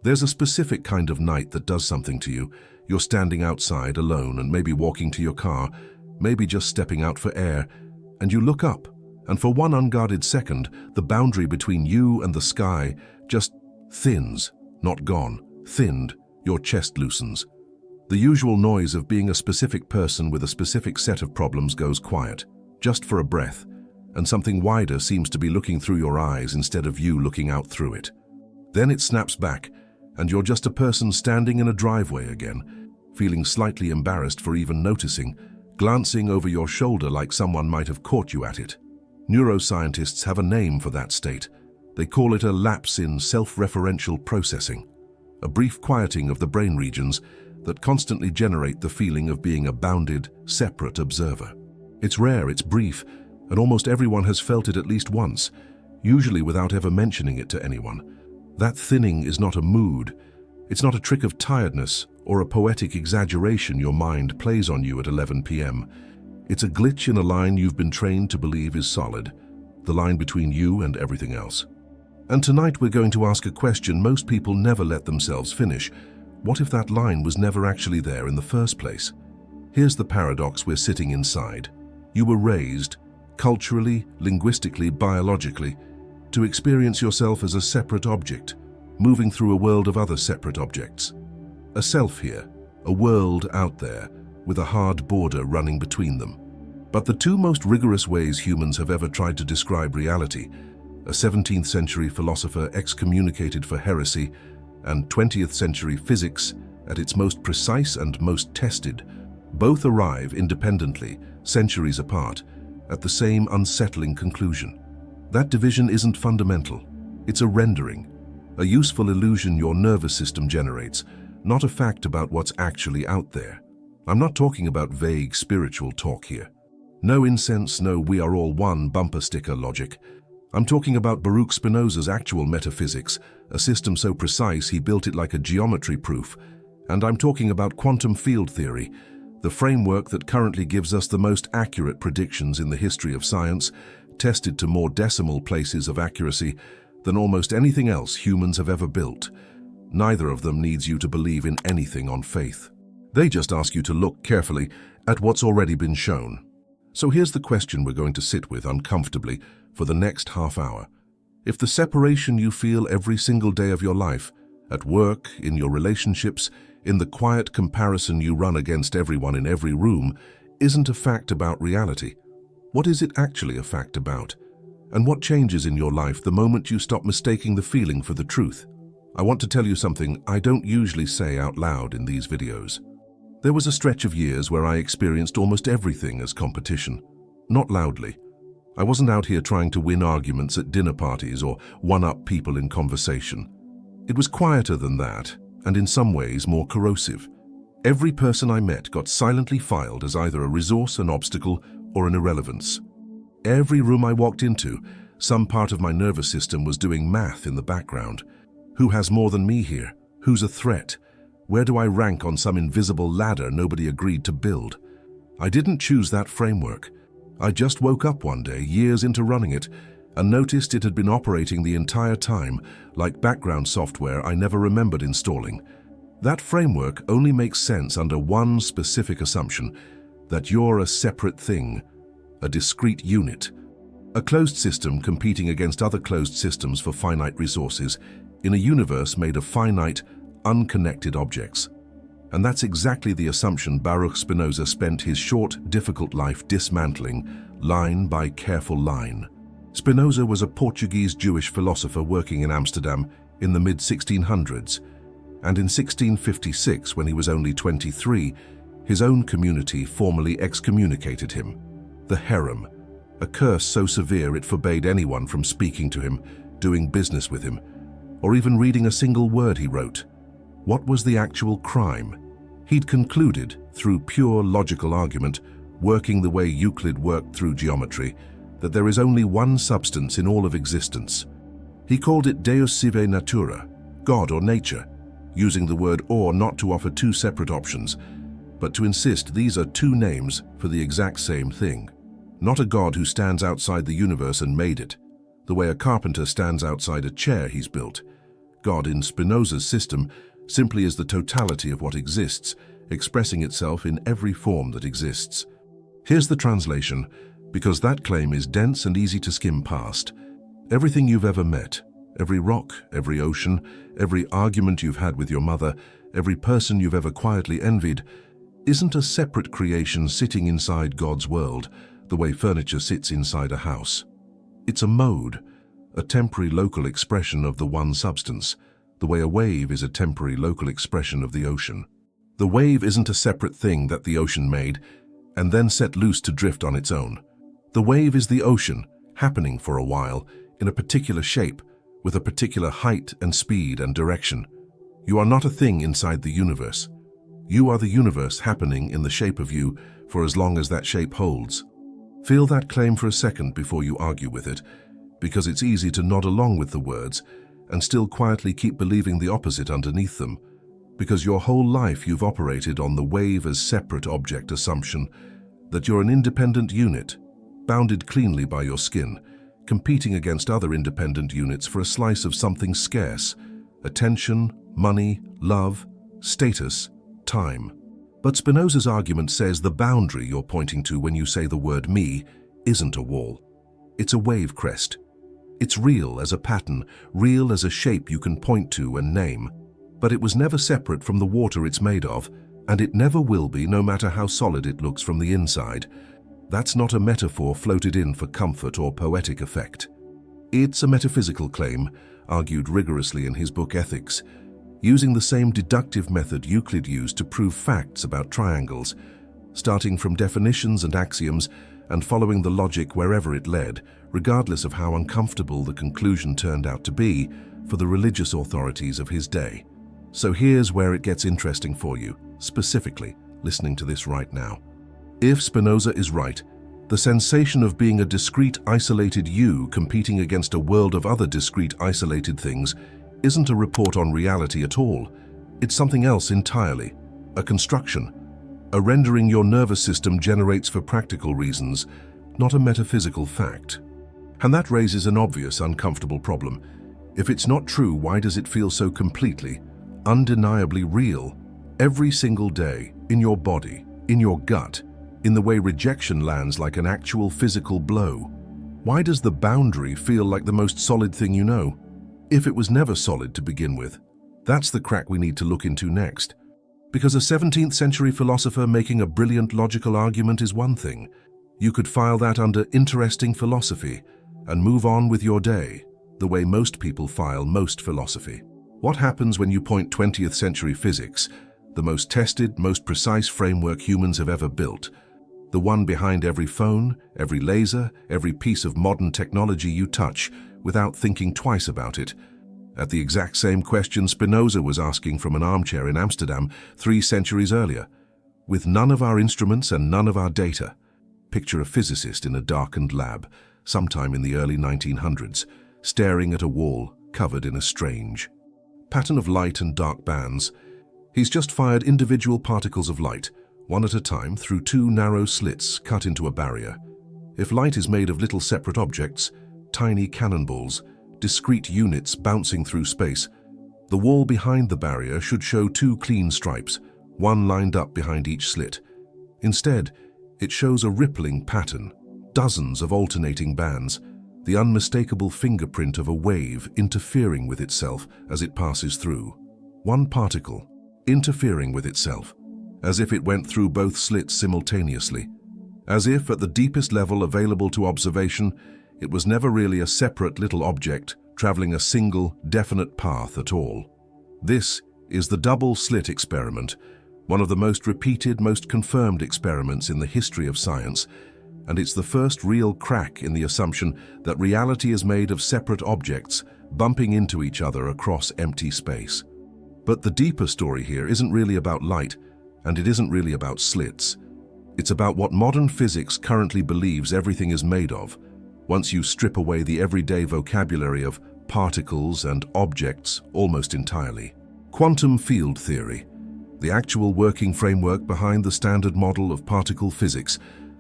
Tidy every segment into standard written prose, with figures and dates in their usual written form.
There's a specific kind of night that does something to you. You're standing outside alone and maybe walking to your car, maybe just stepping out for air, and you look up, and for one unguarded second, the boundary between you and the sky just thins, not gone, thinned, your chest loosens. The usual noise of being a specific person with a specific set of problems goes quiet, just for a breath, and something wider seems to be looking through your eyes instead of you looking out through it. Then it snaps back, and you're just a person standing in a driveway again, feeling slightly embarrassed for even noticing, glancing over your shoulder like someone might have caught you at it. Neuroscientists have a name for that state. They call it a lapse in self-referential processing, a brief quieting of the brain regions that constantly generate the feeling of being a bounded, separate observer. It's rare, it's brief, and almost everyone has felt it at least once, usually without ever mentioning it to anyone. That thinning is not a mood. It's not a trick of tiredness or a poetic exaggeration your mind plays on you at 11 p.m. It's a glitch in a line you've been trained to believe is solid, the line between you and everything else. And tonight we're going to ask a question most people never let themselves finish. What if that line was never actually there in the first place? Here's the paradox we're sitting inside. You were raised, culturally, linguistically, biologically, to experience yourself as a separate object, moving through a world of other separate objects. A self here, a world out there, with a hard border running between them. But the two most rigorous ways humans have ever tried to describe reality, a 17th-century philosopher excommunicated for heresy, and 20th-century physics, at its most precise and most tested, both arrive independently, centuries apart, at the same unsettling conclusion. That division isn't fundamental. It's a rendering, a useful illusion your nervous system generates, not a fact about what's actually out there. I'm not talking about vague spiritual talk here. No incense, no we are all one bumper sticker logic. I'm talking about Baruch Spinoza's actual metaphysics, a system so precise he built it like a geometry proof. And I'm talking about quantum field theory, the framework that currently gives us the most accurate predictions in the history of science, tested to more decimal places of accuracy than almost anything else humans have ever built. Neither of them needs you to believe in anything on faith. They just ask you to look carefully at what's already been shown. So here's the question we're going to sit with uncomfortably for the next half hour. If the separation you feel every single day of your life, at work, in your relationships, in the quiet comparison you run against everyone in every room, isn't a fact about reality, what is it actually a fact about? And what changes in your life the moment you stop mistaking the feeling for the truth? I want to tell you something I don't usually say out loud in these videos. There was a stretch of years where I experienced almost everything as competition. Not loudly. I wasn't out here trying to win arguments at dinner parties or one-up people in conversation. It was quieter than that, and in some ways more corrosive. Every person I met got silently filed as either a resource, an obstacle, or an irrelevance. Every room I walked into, some part of my nervous system was doing math in the background. Who has more than me here? Who's a threat? Where do I rank on some invisible ladder nobody agreed to build? I didn't choose that framework. I just woke up one day, years into running it, and noticed it had been operating the entire time, like background software I never remembered installing. That framework only makes sense under one specific assumption, that you're a separate thing, a discrete unit, a closed system competing against other closed systems for finite resources in a universe made of finite, unconnected objects. And that's exactly the assumption Baruch Spinoza spent his short, difficult life dismantling, line by careful line. Spinoza was a Portuguese Jewish philosopher working in Amsterdam in the mid-1600s, and in 1656, when he was only 23, his own community formally excommunicated him. The herem, a curse so severe it forbade anyone from speaking to him, doing business with him, or even reading a single word he wrote. What was the actual crime? He'd concluded, through pure logical argument, working the way Euclid worked through geometry, that there is only one substance in all of existence. He called it Deus sive natura, God or nature, using the word or not to offer two separate options, but to insist these are two names for the exact same thing. Not a God who stands outside the universe and made it, the way a carpenter stands outside a chair he's built. God in Spinoza's system simply is the totality of what exists, expressing itself in every form that exists. Here's the translation, because that claim is dense and easy to skim past. Everything you've ever met, every rock, every ocean, every argument you've had with your mother, every person you've ever quietly envied, isn't a separate creation sitting inside God's world, the way furniture sits inside a house. It's a mode, a temporary local expression of the one substance, the way a wave is a temporary local expression of the ocean. The wave isn't a separate thing that the ocean made and then set loose to drift on its own. The wave is the ocean, happening for a while, in a particular shape, with a particular height and speed and direction. You are not a thing inside the universe. You are the universe happening in the shape of you for as long as that shape holds. Feel that claim for a second before you argue with it, because it's easy to nod along with the words and still quietly keep believing the opposite underneath them, because your whole life you've operated on the wave as separate object assumption, that you're an independent unit, bounded cleanly by your skin, competing against other independent units for a slice of something scarce: attention, money, love, status, time. But Spinoza's argument says the boundary you're pointing to when you say the word me isn't a wall. It's a wave crest. It's real as a pattern, real as a shape you can point to and name. But it was never separate from the water it's made of, and it never will be, no matter how solid it looks from the inside. That's not a metaphor floated in for comfort or poetic effect. It's a metaphysical claim, argued rigorously in his book Ethics, using the same deductive method Euclid used to prove facts about triangles, starting from definitions and axioms and following the logic wherever it led, regardless of how uncomfortable the conclusion turned out to be for the religious authorities of his day. So here's where it gets interesting for you, specifically listening to this right now. If Spinoza is right, the sensation of being a discrete, isolated you competing against a world of other discrete, isolated things isn't a report on reality at all. It's something else entirely, a construction, a rendering your nervous system generates for practical reasons, not a metaphysical fact. And that raises an obvious, uncomfortable problem. If it's not true, why does it feel so completely, undeniably real, every single day, in your body, in your gut, in the way rejection lands like an actual physical blow? Why does the boundary feel like the most solid thing you know, if it was never solid to begin with? That's the crack we need to look into next. Because a 17th-century philosopher making a brilliant logical argument is one thing. You could file that under interesting philosophy and move on with your day, the way most people file most philosophy. What happens when you point 20th-century physics, the most tested, most precise framework humans have ever built, the one behind every phone, every laser, every piece of modern technology you touch, without thinking twice about it, at the exact same question Spinoza was asking from an armchair in Amsterdam 3 centuries earlier, with none of our instruments and none of our data? Picture a physicist in a darkened lab, sometime in the early 1900s, staring at a wall covered in a strange pattern of light and dark bands. He's just fired individual particles of light, one at a time, through 2 narrow slits cut into a barrier. If light is made of little separate objects, tiny cannonballs, discrete units bouncing through space, the wall behind the barrier should show 2 clean stripes, one lined up behind each slit. Instead, it shows a rippling pattern, dozens of alternating bands, the unmistakable fingerprint of a wave interfering with itself as it passes through. One particle, interfering with itself, as if it went through both slits simultaneously, as if at the deepest level available to observation, it was never really a separate little object traveling a single, definite path at all. This is the double-slit experiment, one of the most repeated, most confirmed experiments in the history of science, and it's the first real crack in the assumption that reality is made of separate objects bumping into each other across empty space. But the deeper story here isn't really about light, and it isn't really about slits. It's about what modern physics currently believes everything is made of, once you strip away the everyday vocabulary of particles and objects almost entirely. Quantum field theory, the actual working framework behind the standard model of particle physics,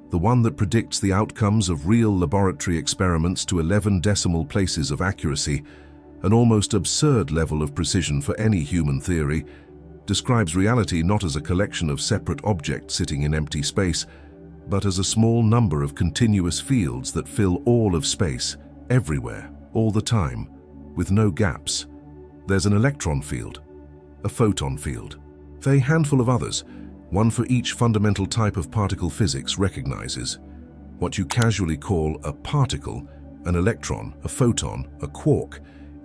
the one that predicts the outcomes of real laboratory experiments to 11 decimal places of accuracy, an almost absurd level of precision for any human theory, describes reality not as a collection of separate objects sitting in empty space, but as a small number of continuous fields that fill all of space, everywhere, all the time, with no gaps. There's an electron field, a photon field, a handful of others, one for each fundamental type of particle physics recognizes. What you casually call a particle, an electron, a photon, a quark,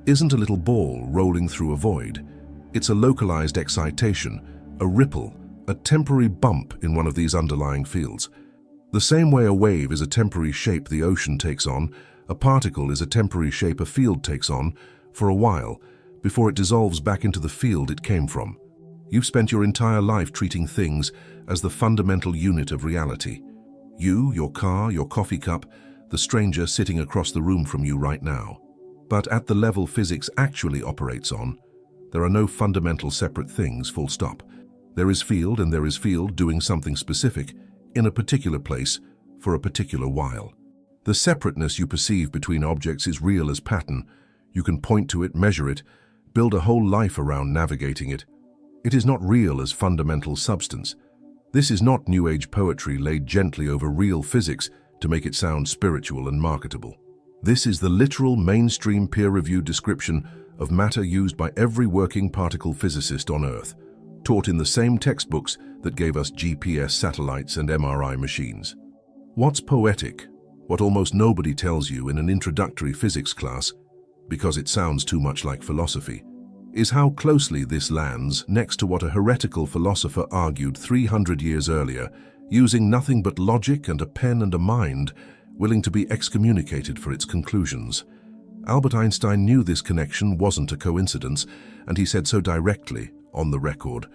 isn't a little ball rolling through a void. It's a localized excitation, a ripple, a temporary bump in one of these underlying fields. The same way a wave is a temporary shape the ocean takes on, a particle is a temporary shape a field takes on for a while before it dissolves back into the field it came from. You've spent your entire life treating things as the fundamental unit of reality. You, your car, your coffee cup, the stranger sitting across the room from you right now. But at the level physics actually operates on, there are no fundamental separate things, full stop. There is field and there is field doing something specific, in a particular place, for a particular while. The separateness you perceive between objects is real as pattern. You can point to it, measure it, build a whole life around navigating it. It is not real as fundamental substance. This is not New Age poetry laid gently over real physics to make it sound spiritual and marketable. This is the literal mainstream peer-reviewed description of matter used by every working particle physicist on Earth, taught in the same textbooks that gave us GPS satellites and MRI machines. What's poetic, what almost nobody tells you in an introductory physics class, because it sounds too much like philosophy, is how closely this lands next to what a heretical philosopher argued 300 years earlier, using nothing but logic and a pen and a mind, willing to be excommunicated for its conclusions. Albert Einstein knew this connection wasn't a coincidence, and he said so directly, on the record.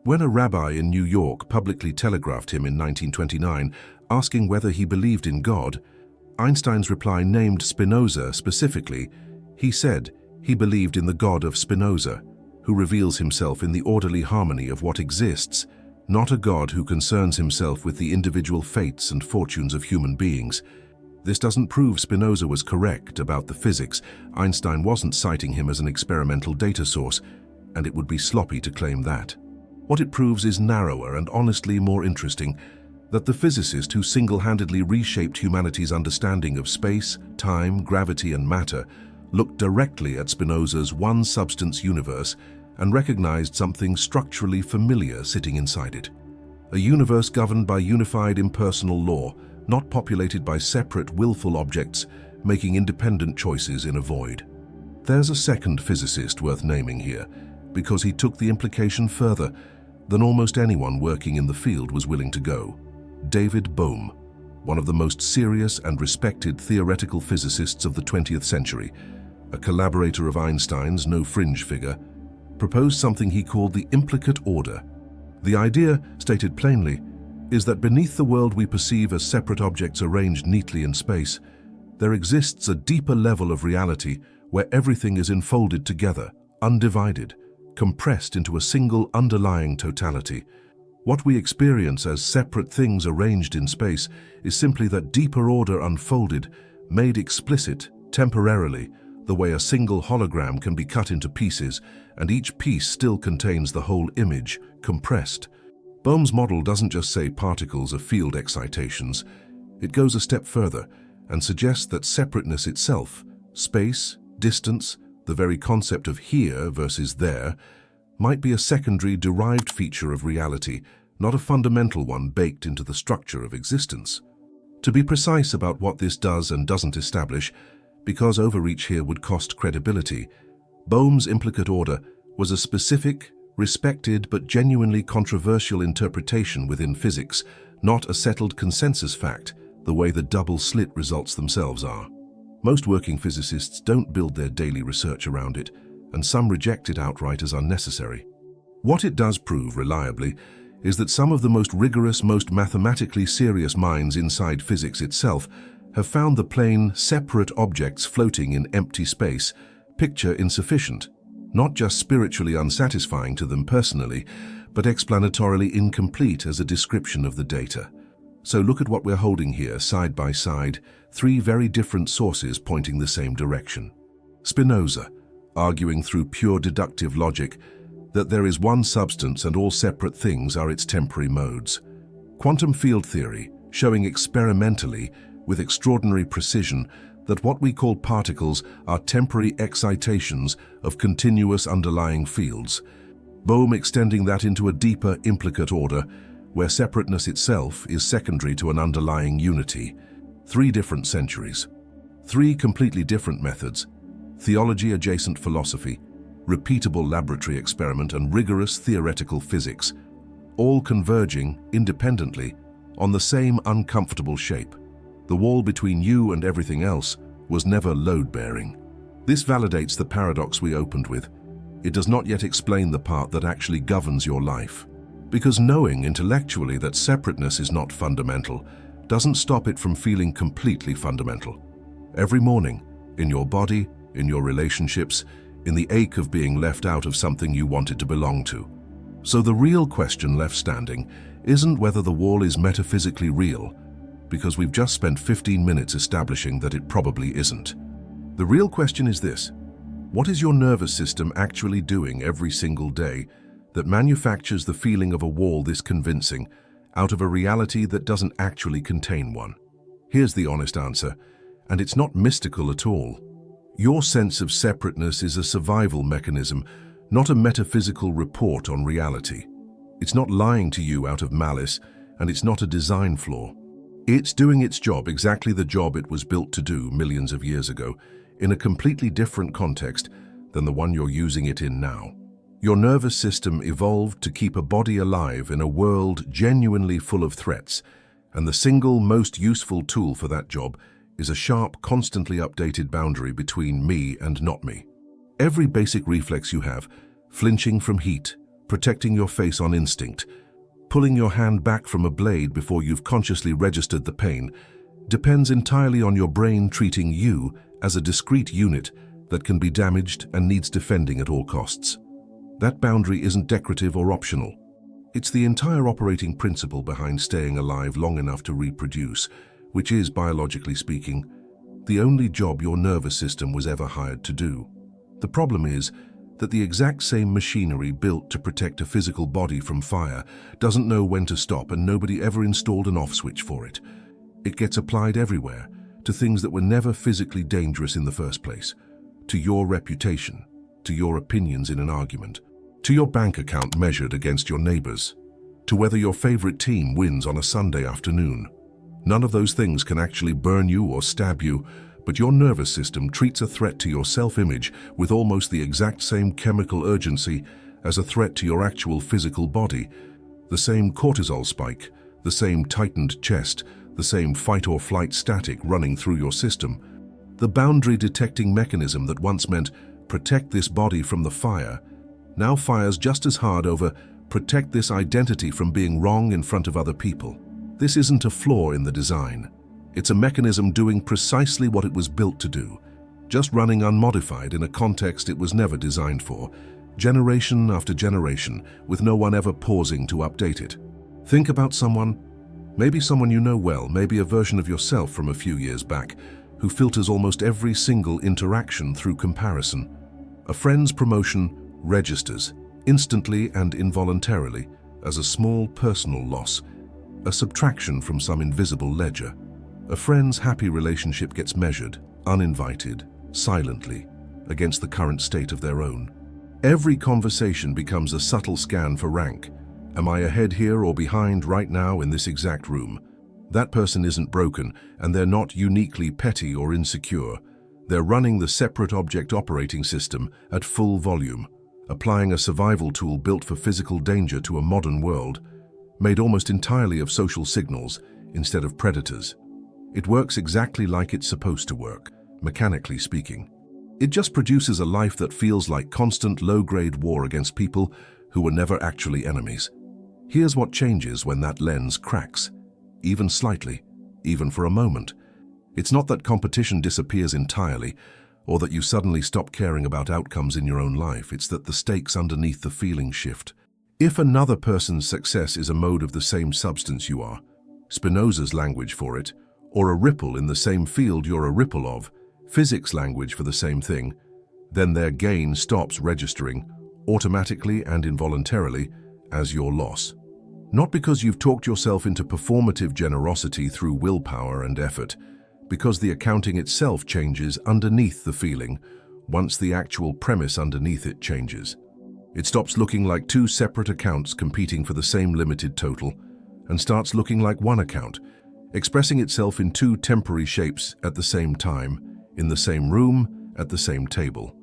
When a rabbi in New York publicly telegraphed him in 1929, asking whether he believed in God, Einstein's reply named Spinoza specifically. He said he believed in the God of Spinoza, who reveals himself in the orderly harmony of what exists, not a God who concerns himself with the individual fates and fortunes of human beings. This doesn't prove Spinoza was correct about the physics. Einstein wasn't citing him as an experimental data source, and it would be sloppy to claim that. What it proves is narrower and honestly more interesting, that the physicist who single-handedly reshaped humanity's understanding of space, time, gravity, and matter looked directly at Spinoza's one-substance universe and recognized something structurally familiar sitting inside it. A universe governed by unified impersonal law, not populated by separate willful objects making independent choices in a void. There's a second physicist worth naming here, because he took the implication further than almost anyone working in the field was willing to go. David Bohm, one of the most serious and respected theoretical physicists of the 20th century, a collaborator of Einstein's, no fringe figure, proposed something he called the implicate order. The idea, stated plainly, is that beneath the world we perceive as separate objects arranged neatly in space, there exists a deeper level of reality where everything is enfolded together, undivided, compressed into a single underlying totality. What we experience as separate things arranged in space is simply that deeper order unfolded, made explicit, temporarily, the way a single hologram can be cut into pieces, and each piece still contains the whole image, compressed. Bohm's model doesn't just say particles are field excitations. It goes a step further and suggests that separateness itself, space, distance, the very concept of here versus there, might be a secondary derived feature of reality, not a fundamental one baked into the structure of existence. To be precise about what this does and doesn't establish, because overreach here would cost credibility, Bohm's implicate order was a specific, respected but genuinely controversial interpretation within physics, not a settled consensus fact, the way the double-slit results themselves are. Most working physicists don't build their daily research around it, and some reject it outright as unnecessary. What it does prove reliably is that some of the most rigorous, most mathematically serious minds inside physics itself have found the plain, separate objects floating in empty space picture insufficient, not just spiritually unsatisfying to them personally, but explanatorily incomplete as a description of the data. So look at what we're holding here, side by side, three very different sources pointing the same direction. Spinoza, arguing through pure deductive logic that there is one substance and all separate things are its temporary modes. Quantum field theory, showing experimentally with extraordinary precision that what we call particles are temporary excitations of continuous underlying fields. Bohm extending that into a deeper implicate order, where separateness itself is secondary to an underlying unity. 3 different centuries. 3 completely different methods: theology-adjacent philosophy, repeatable laboratory experiment, and rigorous theoretical physics, all converging, independently, on the same uncomfortable shape. The wall between you and everything else was never load-bearing. This validates the paradox we opened with. It does not yet explain the part that actually governs your life. Because knowing intellectually that separateness is not fundamental doesn't stop it from feeling completely fundamental. Every morning, in your body, in your relationships, in the ache of being left out of something you wanted to belong to. So the real question left standing isn't whether the wall is metaphysically real, because we've just spent 15 minutes establishing that it probably isn't. The real question is this: what is your nervous system actually doing every single day that manufactures the feeling of a wall this convincing out of a reality that doesn't actually contain one? Here's the honest answer, and it's not mystical at all. Your sense of separateness is a survival mechanism, not a metaphysical report on reality. It's not lying to you out of malice, and it's not a design flaw. It's doing its job, exactly the job it was built to do millions of years ago, in a completely different context than the one you're using it in now. Your nervous system evolved to keep a body alive in a world genuinely full of threats, and the single most useful tool for that job is a sharp, constantly updated boundary between me and not me. Every basic reflex you have, flinching from heat, protecting your face on instinct, pulling your hand back from a blade before you've consciously registered the pain, depends entirely on your brain treating you as a discrete unit that can be damaged and needs defending at all costs. That boundary isn't decorative or optional. It's the entire operating principle behind staying alive long enough to reproduce, which is, biologically speaking, the only job your nervous system was ever hired to do. The problem is that the exact same machinery built to protect a physical body from fire doesn't know when to stop, and nobody ever installed an off switch for it. It gets applied everywhere, to things that were never physically dangerous in the first place, to your reputation, to your opinions in an argument, to your bank account measured against your neighbors, to whether your favorite team wins on a Sunday afternoon. None of those things can actually burn you or stab you, but your nervous system treats a threat to your self-image with almost the exact same chemical urgency as a threat to your actual physical body. The same cortisol spike, the same tightened chest, the same fight-or-flight static running through your system. The boundary-detecting mechanism that once meant protect this body from the fire now fires just as hard over protect this identity from being wrong in front of other people. This isn't a flaw in the design. It's a mechanism doing precisely what it was built to do, just running unmodified in a context it was never designed for, generation after generation, with no one ever pausing to update it. Think about someone, maybe someone you know well, maybe a version of yourself from a few years back, who filters almost every single interaction through comparison. A friend's promotion registers, instantly and involuntarily, as a small personal loss, a subtraction from some invisible ledger. A friend's happy relationship gets measured, uninvited, silently, against the current state of their own. Every conversation becomes a subtle scan for rank. Am I ahead here or behind right now in this exact room? That person isn't broken, and they're not uniquely petty or insecure. They're running the separate object operating system at full volume, applying a survival tool built for physical danger to a modern world, made almost entirely of social signals instead of predators. It works exactly like it's supposed to work, mechanically speaking. It just produces a life that feels like constant low-grade war against people who were never actually enemies. Here's what changes when that lens cracks, even slightly, even for a moment. It's not that competition disappears entirely, or that you suddenly stop caring about outcomes in your own life. It's that the stakes underneath the feeling shift. If another person's success is a mode of the same substance you are, Spinoza's language for it, or a ripple in the same field you're a ripple of, physics language for the same thing, then their gain stops registering, automatically and involuntarily, as your loss. Not because you've talked yourself into performative generosity through willpower and effort, because the accounting itself changes underneath the feeling, once the actual premise underneath it changes. It stops looking like two separate accounts competing for the same limited total, and starts looking like one account, expressing itself in two temporary shapes at the same time, in the same room, at the same table.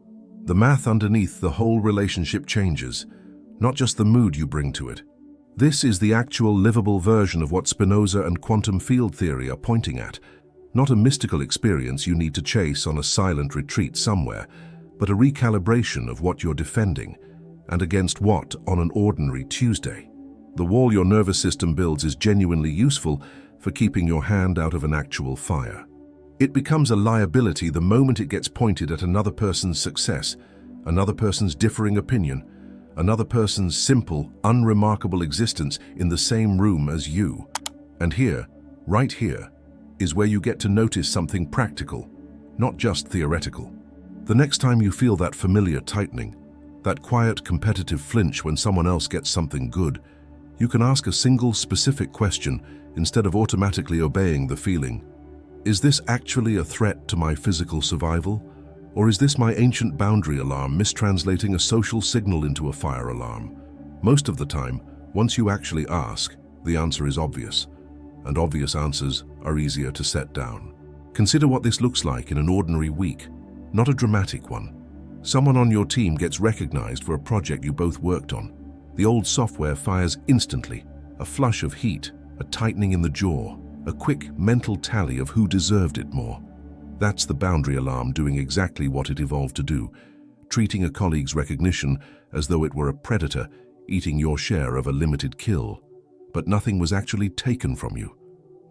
The math underneath the whole relationship changes, not just the mood you bring to it. This is the actual livable version of what Spinoza and quantum field theory are pointing at, not a mystical experience you need to chase on a silent retreat somewhere, but a recalibration of what you're defending, and against what on an ordinary Tuesday. The wall your nervous system builds is genuinely useful for keeping your hand out of an actual fire. It becomes a liability the moment it gets pointed at another person's success, another person's differing opinion, another person's simple, unremarkable existence in the same room as you. And here, right here, is where you get to notice something practical, not just theoretical. The next time you feel that familiar tightening, that quiet competitive flinch when someone else gets something good, you can ask a single specific question instead of automatically obeying the feeling. Is this actually a threat to my physical survival? Or is this my ancient boundary alarm mistranslating a social signal into a fire alarm? Most of the time, once you actually ask, the answer is obvious, and obvious answers are easier to set down. Consider what this looks like in an ordinary week, not a dramatic one. Someone on your team gets recognized for a project you both worked on. The old software fires instantly, a flush of heat, a tightening in the jaw, a quick mental tally of who deserved it more. That's the boundary alarm doing exactly what it evolved to do, treating a colleague's recognition as though it were a predator eating your share of a limited kill. But nothing was actually taken from you.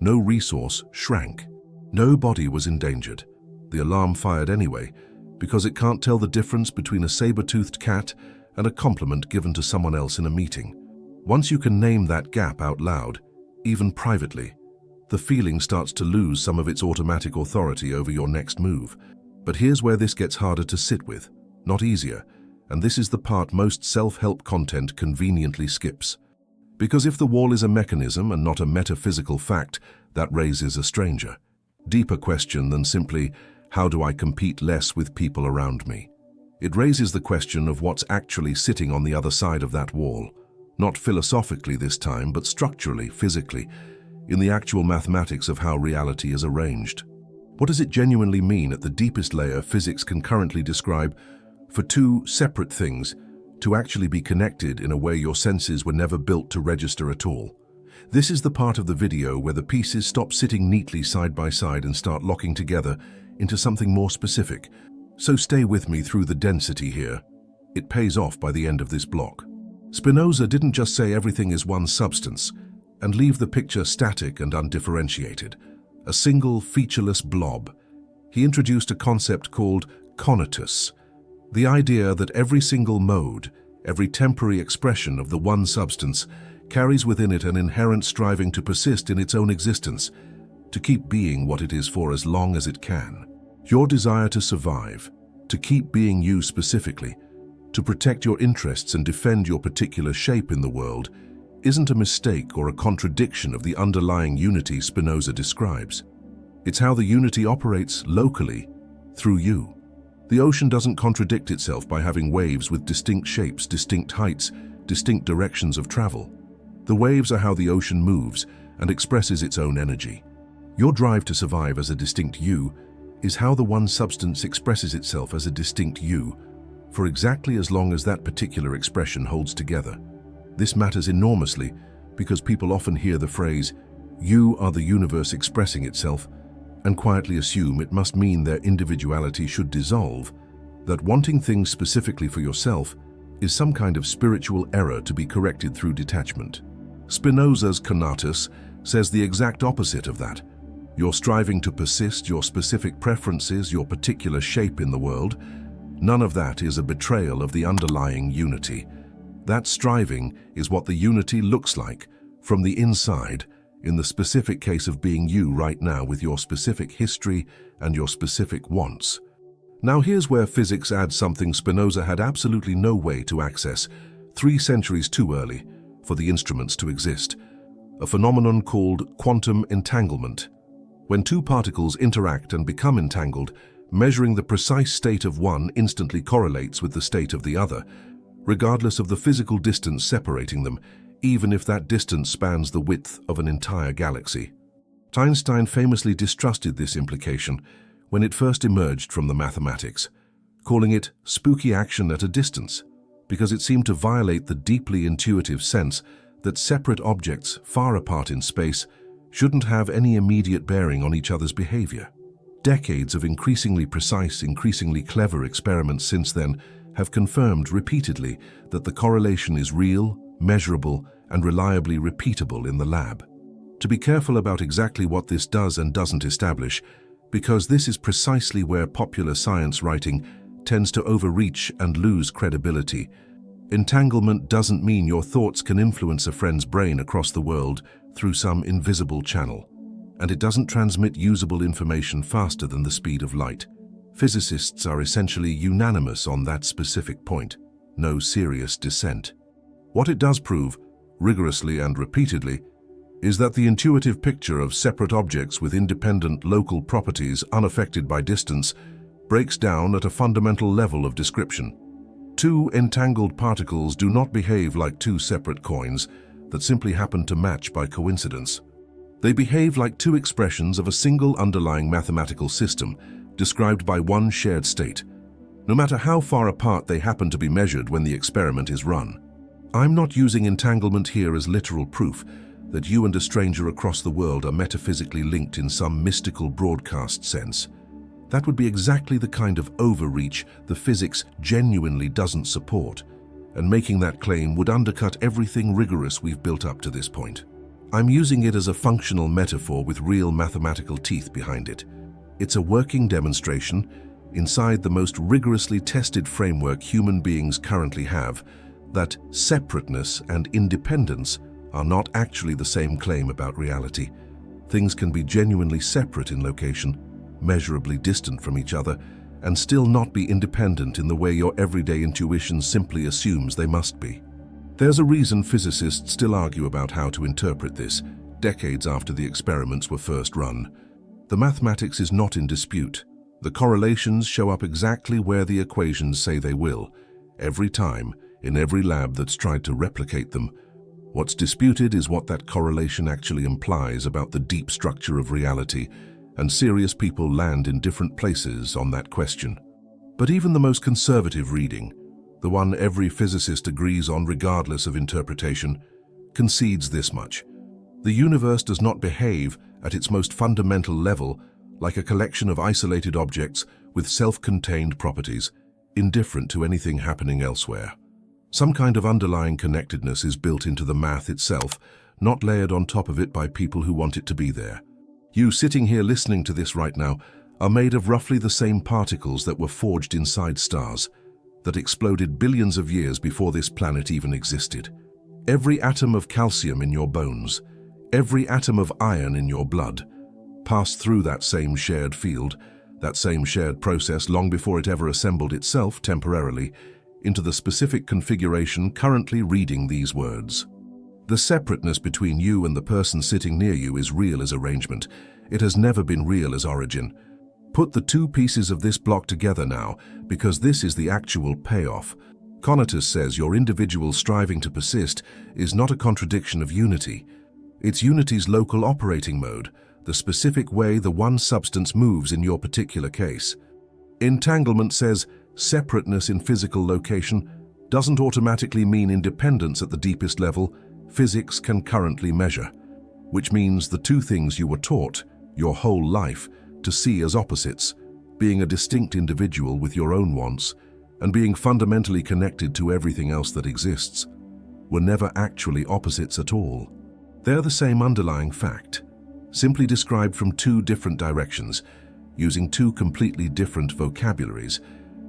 No resource shrank. No body was endangered. The alarm fired anyway, because it can't tell the difference between a saber-toothed cat and a compliment given to someone else in a meeting. Once you can name that gap out loud, even privately, the feeling starts to lose some of its automatic authority over your next move. But here's where this gets harder to sit with, not easier, and this is the part most self-help content conveniently skips. Because if the wall is a mechanism and not a metaphysical fact, that raises a stranger, deeper question than simply, how do I compete less with people around me? It raises the question of what's actually sitting on the other side of that wall, not philosophically this time, but structurally, physically, in the actual mathematics of how reality is arranged. What does it genuinely mean at the deepest layer physics can currently describe for two separate things to actually be connected in a way your senses were never built to register at all? This is the part of the video where the pieces stop sitting neatly side by side and start locking together into something more specific. So stay with me through the density here. It pays off by the end of this block. Spinoza didn't just say everything is one substance and leave the picture static and undifferentiated, a single featureless blob. He introduced a concept called conatus, the idea that every single mode, every temporary expression of the one substance carries within it an inherent striving to persist in its own existence, to keep being what it is for as long as it can. Your desire to survive, to keep being you specifically, to protect your interests and defend your particular shape in the world, isn't a mistake or a contradiction of the underlying unity Spinoza describes. It's how the unity operates locally, through you. The ocean doesn't contradict itself by having waves with distinct shapes, distinct heights, distinct directions of travel. The waves are how the ocean moves and expresses its own energy. Your drive to survive as a distinct you is how the one substance expresses itself as a distinct you, for exactly as long as that particular expression holds together. This matters enormously because people often hear the phrase, "You are the universe expressing itself," and quietly assume it must mean their individuality should dissolve, that wanting things specifically for yourself is some kind of spiritual error to be corrected through detachment. Spinoza's conatus says the exact opposite of that. You're striving to persist, your specific preferences, your particular shape in the world. None of that is a betrayal of the underlying unity. That striving is what the unity looks like, from the inside, in the specific case of being you right now with your specific history and your specific wants. Now here's where physics adds something Spinoza had absolutely no way to access, 3 centuries too early for the instruments to exist. A phenomenon called quantum entanglement. When two particles interact and become entangled, measuring the precise state of one instantly correlates with the state of the other, regardless of the physical distance separating them, even if that distance spans the width of an entire galaxy. Einstein famously distrusted this implication when it first emerged from the mathematics, calling it spooky action at a distance, because it seemed to violate the deeply intuitive sense that separate objects far apart in space shouldn't have any immediate bearing on each other's behavior. Decades of increasingly precise, increasingly clever experiments since then have confirmed repeatedly that the correlation is real, measurable, and reliably repeatable in the lab. To be careful about exactly what this does and doesn't establish, because this is precisely where popular science writing tends to overreach and lose credibility. Entanglement doesn't mean your thoughts can influence a friend's brain across the world through some invisible channel, and it doesn't transmit usable information faster than the speed of light. Physicists are essentially unanimous on that specific point. No serious dissent. What it does prove, rigorously and repeatedly, is that the intuitive picture of separate objects with independent local properties unaffected by distance breaks down at a fundamental level of description. Two entangled particles do not behave like two separate coins that simply happen to match by coincidence. They behave like two expressions of a single underlying mathematical system described by one shared state, no matter how far apart they happen to be measured when the experiment is run. I'm not using entanglement here as literal proof that you and a stranger across the world are metaphysically linked in some mystical broadcast sense. That would be exactly the kind of overreach the physics genuinely doesn't support, and making that claim would undercut everything rigorous we've built up to this point. I'm using it as a functional metaphor with real mathematical teeth behind it. It's a working demonstration, inside the most rigorously tested framework human beings currently have, that separateness and independence are not actually the same claim about reality. Things can be genuinely separate in location, measurably distant from each other, and still not be independent in the way your everyday intuition simply assumes they must be. There's a reason physicists still argue about how to interpret this, decades after the experiments were first run. The mathematics is not in dispute. The correlations show up exactly where the equations say they will, every time, in every lab that's tried to replicate them. What's disputed is what that correlation actually implies about the deep structure of reality, and serious people land in different places on that question. But even the most conservative reading, the one every physicist agrees on regardless of interpretation, concedes this much. The universe does not behave at its most fundamental level like a collection of isolated objects with self-contained properties, indifferent to anything happening elsewhere. Some kind of underlying connectedness is built into the math itself, not layered on top of it by people who want it to be there. You sitting here listening to this right now are made of roughly the same particles that were forged inside stars, that exploded billions of years before this planet even existed. Every atom of calcium in your bones, every atom of iron in your blood, passed through that same shared field, that same shared process long before it ever assembled itself temporarily into the specific configuration currently reading these words. The separateness between you and the person sitting near you is real as arrangement. It has never been real as origin. Put the two pieces of this block together now, because this is the actual payoff. Conatus says your individual striving to persist is not a contradiction of unity. It's unity's local operating mode, the specific way the one substance moves in your particular case. Entanglement says separateness in physical location doesn't automatically mean independence at the deepest level physics can currently measure, which means the two things you were taught, your whole life, to see as opposites, being a distinct individual with your own wants, and being fundamentally connected to everything else that exists, were never actually opposites at all. They're the same underlying fact, simply described from two different directions, using two completely different vocabularies.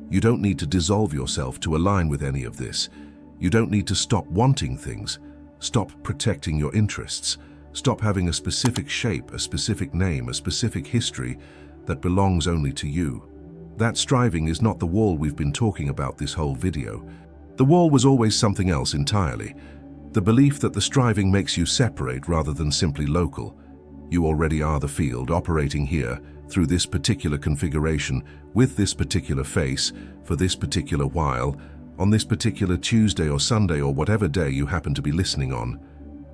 You don't need to dissolve yourself to align with any of this. You don't need to stop wanting things, stop protecting your interests, stop having a specific shape, a specific name, a specific history that belongs only to you. That striving is not the wall we've been talking about this whole video. The wall was always something else entirely. The belief that the striving makes you separate rather than simply local. You already are the field, operating here, through this particular configuration, with this particular face, for this particular while, on this particular Tuesday or Sunday or whatever day you happen to be listening on.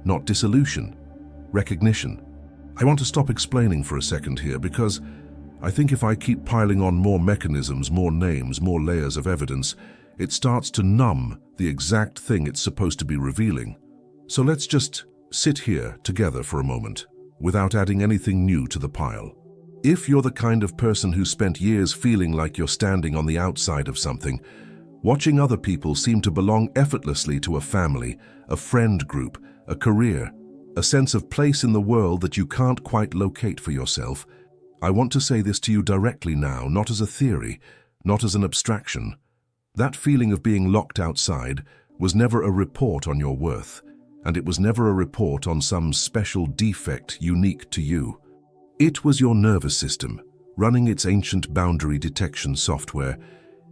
Not dissolution, recognition. I want to stop explaining for a second here because I think if I keep piling on more mechanisms, more names, more layers of evidence, it starts to numb the exact thing it's supposed to be revealing. So let's just sit here together for a moment, without adding anything new to the pile. If you're the kind of person who spent years feeling like you're standing on the outside of something, watching other people seem to belong effortlessly to a family, a friend group, a career, a sense of place in the world that you can't quite locate for yourself, I want to say this to you directly now, not as a theory, not as an abstraction. That feeling of being locked outside was never a report on your worth, and it was never a report on some special defect unique to you. It was your nervous system, running its ancient boundary detection software,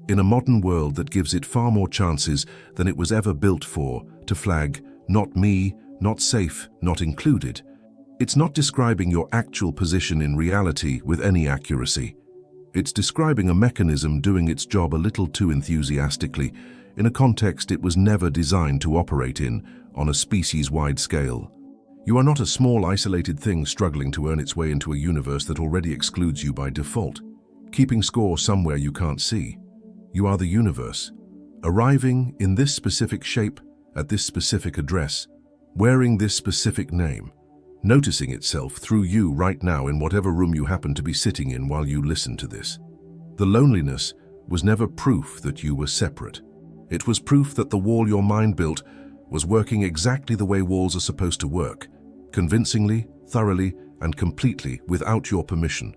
in a modern world that gives it far more chances than it was ever built for, to flag, not me, not safe, not included. It's not describing your actual position in reality with any accuracy. It's describing a mechanism doing its job a little too enthusiastically, in a context it was never designed to operate in, on a species-wide scale. You are not a small, isolated thing struggling to earn its way into a universe that already excludes you by default, keeping score somewhere you can't see. You are the universe, arriving in this specific shape, at this specific address, wearing this specific name, noticing itself through you right now in whatever room you happen to be sitting in while you listen to this. The loneliness was never proof that you were separate. It was proof that the wall your mind built was working exactly the way walls are supposed to work, convincingly, thoroughly, and completely without your permission.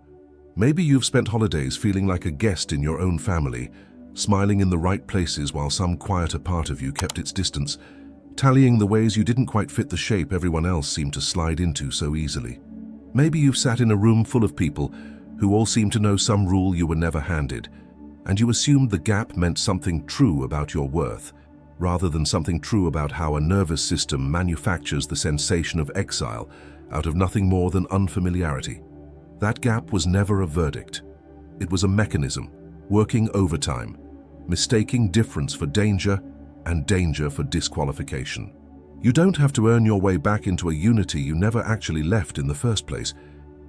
Maybe you've spent holidays feeling like a guest in your own family, smiling in the right places while some quieter part of you kept its distance, tallying the ways you didn't quite fit the shape everyone else seemed to slide into so easily. Maybe you've sat in a room full of people who all seemed to know some rule you were never handed, and you assumed the gap meant something true about your worth, rather than something true about how a nervous system manufactures the sensation of exile out of nothing more than unfamiliarity. That gap was never a verdict. It was a mechanism, working overtime, mistaking difference for danger and danger for disqualification. You don't have to earn your way back into a unity you never actually left in the first place.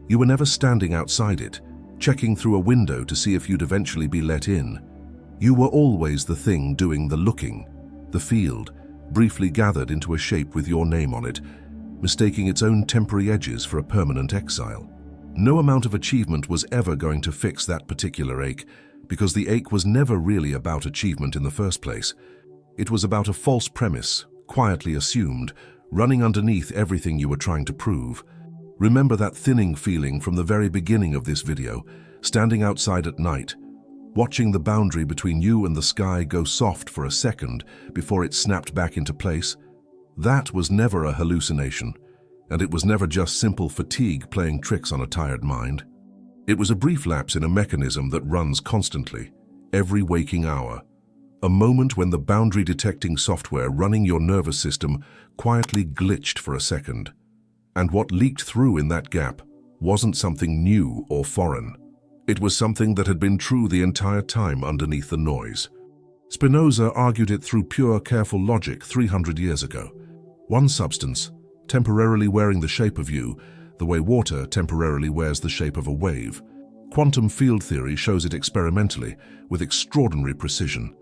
You were never standing outside it, checking through a window to see if you'd eventually be let in. You were always the thing doing the looking, the field, briefly gathered into a shape with your name on it, mistaking its own temporary edges for a permanent exile. No amount of achievement was ever going to fix that particular ache, because the ache was never really about achievement in the first place. It was about a false premise, quietly assumed, running underneath everything you were trying to prove. Remember that thinning feeling from the very beginning of this video, standing outside at night, watching the boundary between you and the sky go soft for a second before it snapped back into place? That was never a hallucination, and it was never just simple fatigue playing tricks on a tired mind. It was a brief lapse in a mechanism that runs constantly, every waking hour. A moment when the boundary detecting software running your nervous system quietly glitched for a second. And what leaked through in that gap wasn't something new or foreign. It was something that had been true the entire time underneath the noise. Spinoza argued it through pure, careful logic 300 years ago. One substance, temporarily wearing the shape of you, the way water temporarily wears the shape of a wave. Quantum field theory shows it experimentally, with extraordinary precision.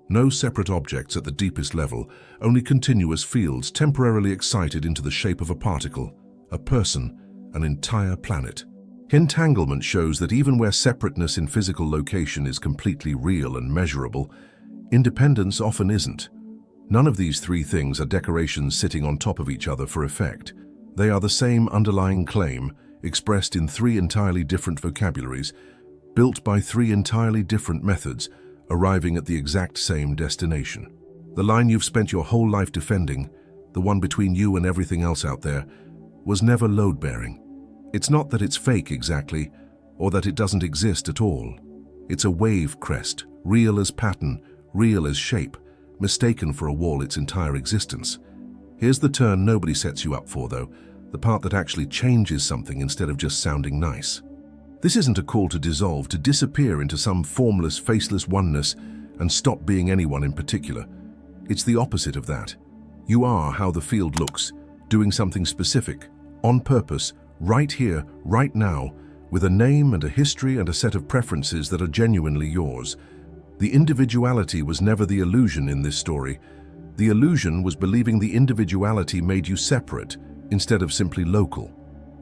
No separate objects at the deepest level, only continuous fields temporarily excited into the shape of a particle, a person, an entire planet. Entanglement shows that even where separateness in physical location is completely real and measurable, independence often isn't. None of these three things are decorations sitting on top of each other for effect. They are the same underlying claim, expressed in three entirely different vocabularies, built by three entirely different methods, arriving at the exact same destination. The line you've spent your whole life defending, the one between you and everything else out there, was never load-bearing. It's not that it's fake exactly, or that it doesn't exist at all. It's a wave crest, real as pattern, real as shape, mistaken for a wall its entire existence. Here's the turn nobody sets you up for, though, the part that actually changes something instead of just sounding nice. This isn't a call to dissolve, to disappear into some formless, faceless oneness and stop being anyone in particular. It's the opposite of that. You are how the field looks, doing something specific, on purpose, right here, right now, with a name and a history and a set of preferences that are genuinely yours. The individuality was never the illusion in this story. The illusion was believing the individuality made you separate, instead of simply local.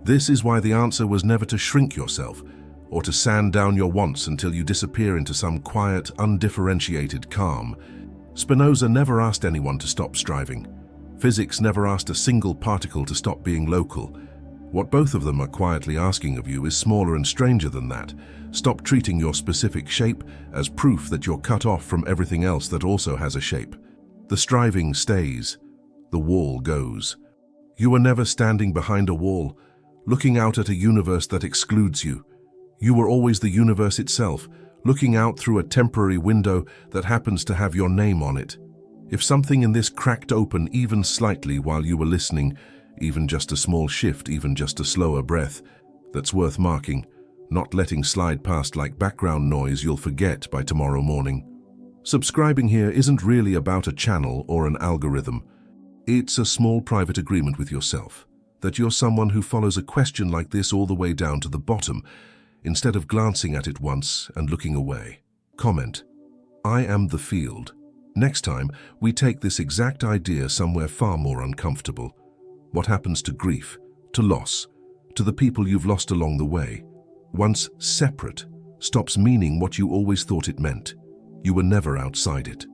This is why the answer was never to shrink yourself, or to sand down your wants until you disappear into some quiet, undifferentiated calm. Spinoza never asked anyone to stop striving. Physics never asked a single particle to stop being local. What both of them are quietly asking of you is smaller and stranger than that. Stop treating your specific shape as proof that you're cut off from everything else that also has a shape. The striving stays. The wall goes. You are never standing behind a wall, looking out at a universe that excludes you. You were always the universe itself, looking out through a temporary window that happens to have your name on it. If something in this cracked open even slightly while you were listening, even just a small shift, even just a slower breath, that's worth marking, not letting slide past like background noise you'll forget by tomorrow morning. Subscribing here isn't really about a channel or an algorithm. It's a small private agreement with yourself, that you're someone who follows a question like this all the way down to the bottom, instead of glancing at it once and looking away. Comment, I am the field. Next time, we take this exact idea somewhere far more uncomfortable. What happens to grief, to loss, to the people you've lost along the way? Once separate stops meaning what you always thought it meant. You were never outside it.